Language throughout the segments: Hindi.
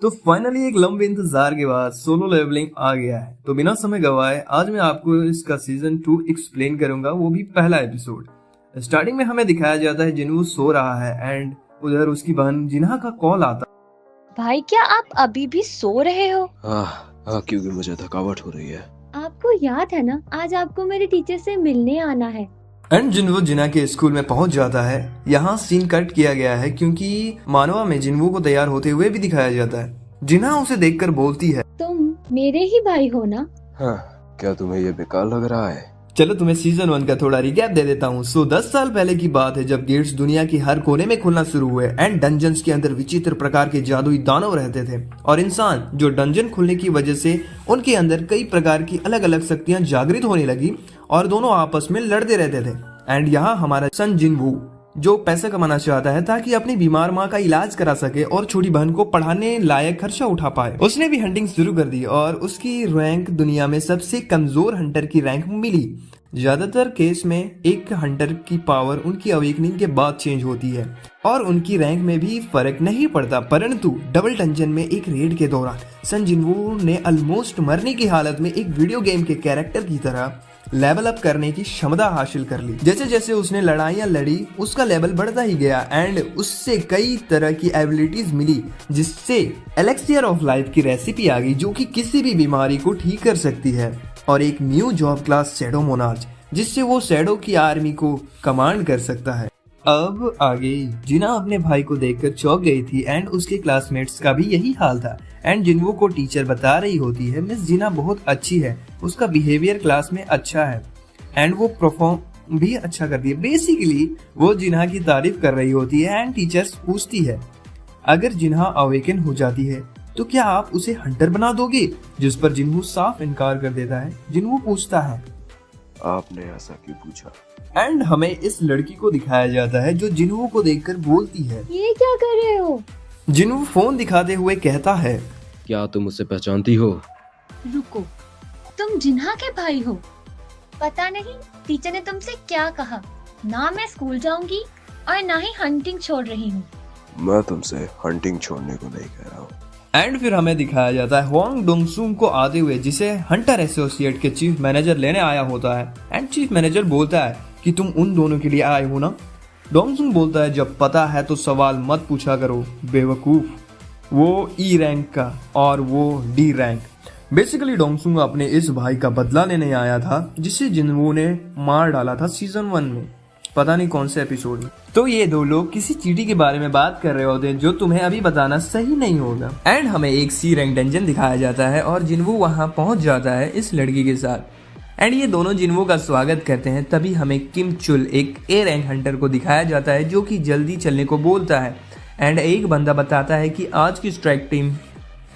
तो फाइनली एक लंबे इंतजार के बाद सोलो लेवलिंग आ गया है। तो बिना समय गवाए आज मैं आपको इसका सीजन 2 एक्सप्लेन करूंगा, वो भी पहला एपिसोड। स्टार्टिंग में हमें दिखाया जाता है जिन्हू सो रहा है एंड उधर उसकी बहन जिन्हा का कॉल आता है। भाई क्या आप अभी भी सो रहे हो? हाँ, क्योंकि मुझे थकावट हो रही है। आपको याद है ना, आज आपको मेरे टीचर से मिलने आना है। एंड जिन्हू जिन्हा के स्कूल में पहुंच जाता है। यहाँ सीन कट किया गया है क्योंकि मानवा में जिन्हू को तैयार होते हुए भी दिखाया जाता है। जिन्हा उसे देखकर बोलती है, तुम मेरे ही भाई हो ना? हाँ, क्या तुम्हें ये बेकार लग रहा है? चलो तुम्हें सीजन 1 का थोड़ा रिकैप दे देता हूँ। 10 साल पहले की बात है जब गेट्स दुनिया की हर कोने में खुलना शुरू हुए एंड डंजन्स के अंदर विचित्र प्रकार के जादुई दानव रहते थे और इंसान जो डंजन खुलने की वजह से उनके अंदर कई प्रकार की अलग अलग शक्तियां जागृत होने लगी और दोनों आपस में लड़ते रहते थे। एंड यहाँ हमारा सन जिनवू जो पैसा कमाना चाहता है ताकि अपनी बीमार माँ का इलाज करा सके और छोटी बहन को पढ़ाने लायक खर्चा उठा पाए। उसने भी हंटिंग शुरू कर दी और उसकी रैंक दुनिया में सबसे कमजोर हंटर की रैंक मिली। ज्यादातर केस में एक हंटर की पावर उनकी अवेकनिंग के बाद चेंज होती है और उनकी रैंक में भी फर्क नहीं पड़ता, परंतु डबल डंजन में एक रेड के दौरान सन जिनवू ने ऑलमोस्ट मरने की हालत में एक वीडियो गेम के कैरेक्टर की तरह लेवल अप करने की क्षमता हासिल कर ली। जैसे जैसे उसने लड़ाइयां लड़ी उसका लेवल बढ़ता ही गया एंड उससे कई तरह की एबिलिटीज मिली, जिससे एलेक्सियर ऑफ लाइफ की रेसिपी आ गई जो कि किसी भी बीमारी को ठीक कर सकती है, और एक new job class shadow monarch जिससे वो शैडो की आर्मी को कमांड कर सकता है। अब आगे जिना अपने भाई को देखकर चौंक गई थी एंड उसके क्लासमेट्स का भी यही हाल था एंड जिन्वो को टीचर बता रही होती है मिस जिना बहुत अच्छी है, उसका बिहेवियर क्लास में अच्छा है एंड वो परफॉर्म भी अच्छा करती है। बेसिकली वो जिन्हा की तारीफ कर रही होती है एंड टीचर्स पूछती है अगर जिन्हा अवेकन हो जाती है तो क्या आप उसे हंटर बना दोगे, जिस पर जिन्हू साफ इनकार कर देता है। जिन्हू पूछता है आपने ऐसा क्यों पूछा? एंड हमें इस लड़की को दिखाया जाता है जो जिन्हू को देखकर बोलती है ये क्या कर रहे हो? जिन्हू फोन दिखाते हुए कहता है क्या तुम उसे पहचानती हो? रुको, तुम जिन्हा के भाई हो? पता नहीं टीचर ने तुमसे क्या कहा। ना मैं स्कूल जाऊंगी और ना ही हंटिंग छोड़ रही हूँ। मैं तुमसे हंटिंग छोड़ने को नहीं कह रहा हूँ। एंड फिर हमें दिखाया जाता है हुआंग डोंगसुंग को आते हुए जिसे हंटर एसोसिएट के चीफ मैनेजर लेने आया होता है एंड चीफ मैनेजर बोलता है कि तुम उन दोनों के लिए आए हो ना। डोंगसुंग बोलता है जब पता है तो सवाल मत पूछा करो बेवकूफ, वो ई रैंक का और वो डी रैंक। बेसिकली डोंगसुंग अपने इस भाई का बदला लेने आया था जिसे जिन्वो ने मार डाला था सीजन 1 में, पता नहीं कौन से एपिसोड में। तो ये दो लोग किसी चीटी के बारे में बात कर रहे होते हैं जो तुम्हें अभी बताना सही नहीं होगा। एंड हमें एक सी रैंक डंजन दिखाया जाता है और जिन्वो वहां पहुंच जाता है इस लड़की के साथ एंड ये दोनों जिन्वो का स्वागत करते हैं। तभी हमें किम चुल एक ए रैंक हंटर को दिखाया जाता है जो कि जल्दी चलने को बोलता है एंड एक बंदा बताता है कि आज की स्ट्राइक टीम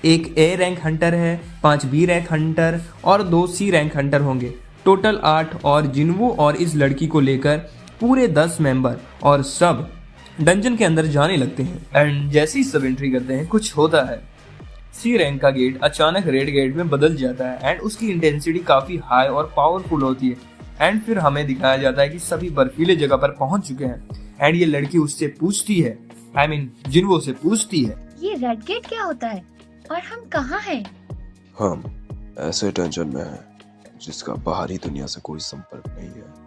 एक ए रैंक हंटर है, 5 बी रैंक हंटर और 2 सी रैंक हंटर होंगे, टोटल 8, और जिन्वो और इस लड़की को लेकर पूरे 10 मेंबर और सब डंजन के अंदर जाने लगते हैं। एंड जैसे ही सब एंट्री करते हैं कुछ होता है, सी रैंक का गेट अचानक रेड गेट में बदल जाता है एंड उसकी इंटेंसिटी काफी हाई और पावरफुल होती है। एंड फिर हमें दिखाया जाता है कि सभी बर्फीले जगह पर पहुंच चुके हैं एंड ये लड़की उससे पूछती है, जिन्वो से पूछती है ये रेड गेट क्या होता है और हम कहाँ हैं? हम ऐसे डंजन में हैं जिसका बाहरी दुनिया से कोई संपर्क नहीं है।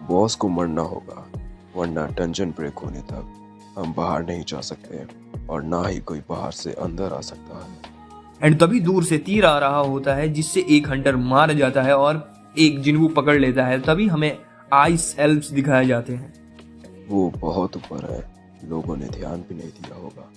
बॉस को मरना होगा वरना डंजन ब्रेक होने तक हम बाहर नहीं जा सकते और ना ही कोई बाहर से अंदर आ सकता है। एंड तभी दूर से तीर आ रहा होता है जिससे एक हंटर मार जाता है और एक जिन्वू पकड़ लेता है। तभी हमें आइस एल्व्स दिखाए जाते हैं। वो बहुत ऊपर है, लोगों ने ध्यान भी नहीं दिया होगा।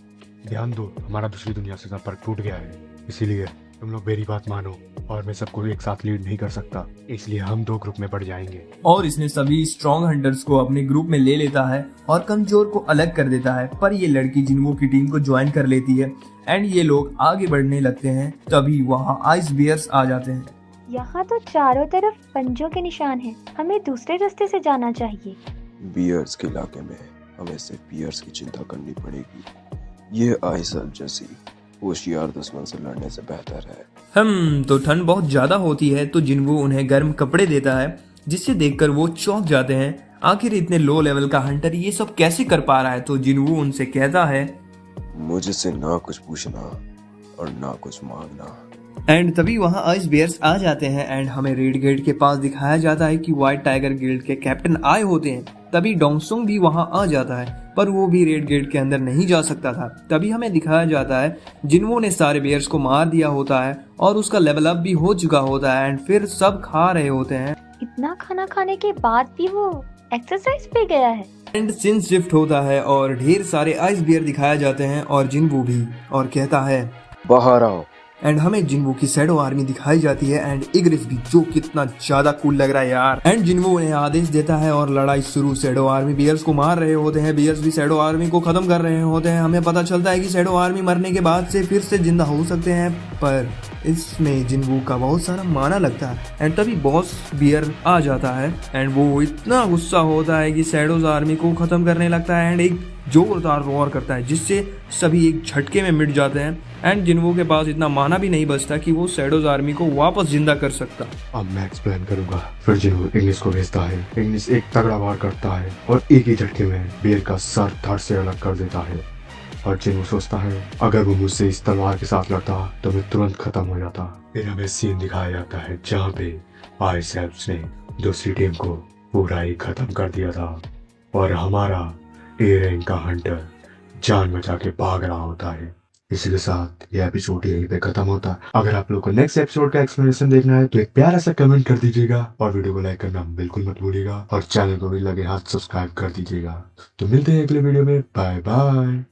ध्यान दो, हमारा दूसरी दुनिया से संपर्क टूट गया है, इसीलिए तुम लोग मेरी बात मानो और मैं सबको एक साथ लीड नहीं कर सकता, इसलिए हम 2 ग्रुप में बढ़ जाएंगे। और इसने सभी स्ट्रॉन्ग हंटर्स को अपने ग्रुप में ले लेता है और कमजोर को अलग कर देता है, पर ये लड़की जिन्वो की टीम को ज्वाइन कर लेती है एंड ये लोग आगे बढ़ने लगते हैं। तभी वहाँ आइस बियर्स आ जाते हैं। यहाँ तो चारों तरफ पंजों के निशान हैं, हमें दूसरे रास्ते से जाना चाहिए। बियर्स के इलाके में हमें सिर्फ बियर्स की चिंता करनी पड़ेगी। ये आइसल जैसी होशियार दुश्मन से लड़ने से बेहतर है। तो ठंड बहुत ज्यादा होती है तो जिन्वो उन्हें गर्म कपड़े देता है जिसे देखकर वो चौंक जाते हैं। आखिर इतने लो लेवल का हंटर ये सब कैसे कर पा रहा है। तो जिन्वो उनसे कहता है मुझसे ना कुछ पूछना, और ना कुछ मांगना। एंड तभी वहां आइस बियर्स आ जाते हैं एंड हमें रेड गेट के पास दिखाया जाता है कि व्हाइट टाइगर गिल्ड के कैप्टन आए होते हैं। तभी डोंगसुंग भी वहां आ जाता है पर वो भी रेड गेट के अंदर नहीं जा सकता था। तभी हमें दिखाया जाता है जिन्वो ने सारे बियर्स को मार दिया होता है और उसका लेवल अप भी हो चुका होता है एंड फिर सब खा रहे होते हैं। इतना खाना खाने के बाद भी वो एक्सरसाइज पे गया है। एंड सीन शिफ्ट होता है और ढेर सारे आइस बियर दिखाए जाते हैं और जिन्वो भी, और कहता है बाहर आओ। एंड हमें जिन्वो की शैडो आर्मी दिखाई जाती है एंड इग्रिस भी, जो कितना ज्यादा कूल लग रहा है यार। एंड जिन्वो उन्हें आदेश देता है और लड़ाई शुरू। शैडो आर्मी बियर्स को मार रहे होते हैं, बियर्स भी शैडो आर्मी को खत्म कर रहे होते हैं। हमें पता चलता है कि शैडो आर्मी मरने के बाद से फिर से जिंदा हो सकते हैं, पर इसमें जिन्वो का बहुत सारा माना लगता है। एंड तभी बॉस बियर आ जाता है एंड वो इतना गुस्सा होता है कि शैडोज आर्मी को खत्म करने लगता है एंड एक जोरदार रोर करता है जिससे सभी एक झटके में मिट जाते हैं। एंड जिन्वो के पास इतना माना भी नहीं बचता कि वो शैडोज आर्मी को वापस जिंदा कर सकता। अब मैं एक्सप्लेन करूंगा। फिर जिन्वो इंग्लिश को भेजता है। इंग्लिश एक तगड़ा वार करता है और एक ही झटके में बियर का सर धड़ से अलग कर देता है। और जिन्वो सोचता है अगर वो मुझसे इस तलवार के साथ लड़ता तो मैं तुरंत खत्म हो जाता। फिर हमें सीन दिखाया जाता है जहाँ पे आइस हेल्प्स ने दूसरी टीम को पूरा ही खत्म कर दिया था और हमारा ए रैंक का हंटर जान बचा के भाग रहा होता है। इसी के साथ ये एपिसोड यहीं पे खत्म होता है। अगर आप लोग को नेक्स्ट एपिसोड का एक्सप्लेनेशन देखना है तो एक प्यारा सा कमेंट कर दीजिएगा और वीडियो को लाइक करना बिल्कुल मत भूलिएगा और चैनल को भी लगे हाथ सब्सक्राइब कर दीजिएगा। तो मिलते हैं अगले वीडियो में। Bye bye.